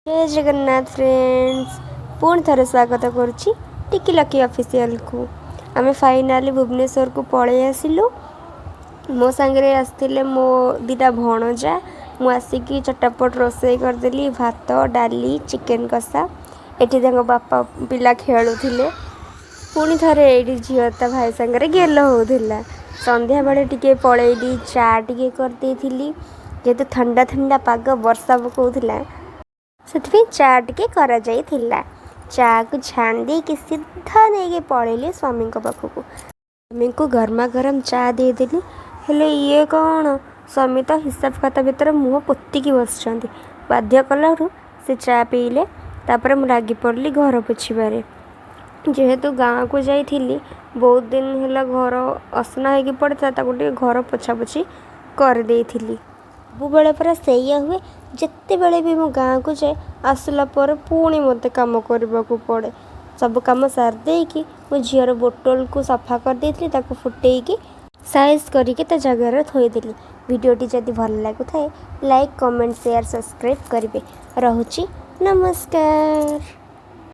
जय जगन्नाथ फ्रेंड्स पुणी थे स्वागत करुच्ची टिकी-लकी ऑफिशियल को आम फाइनाली भुवनेश्वर को पलि आसिलु। मो सांगे आसते मो दीटा भणजा मु आसिकी चटापट रोषे करदेली भात डाली चिकेन कषा एटी बापा पिला खेलुले पुणी थे ये झील भाई सांगे गेल होता संध्या बेले टिके पलैली चा टिके करदे जेहेतु ठंडा ठंडा पाग वर्षा पकाउला से चा टिके करा जाइथिला। चा को छाण देकी सीधा नहीं पलैली स्वामी पाखक स्वामी को गर्मा गरम चा देदेली हेले ये कौन स्वामी तो हिसाब खाता भितर मुँह पोतिकी बस बाध्य कलु से चा पीले तापर मु लगी पड़ली घर पोछारे जेहेतु गाँव को जाइली बहुत दिन है घर असना हो पड़ता घर पोछापोछी कर देइथिली। सबुबले पूरा सैया हुए जिते बड़े भी मो गाँव को जाए आसला पर पुणी मत कम करने को पड़े सब कम सार देकी मो झीर बोतल को सफा कर देती फुटेकी साइज करके जगार थोदेली। वीडियोटी जदि भल लगुए लाइक कमेंट शेयर सब्सक्राइब करेंगे। रहुची नमस्कार।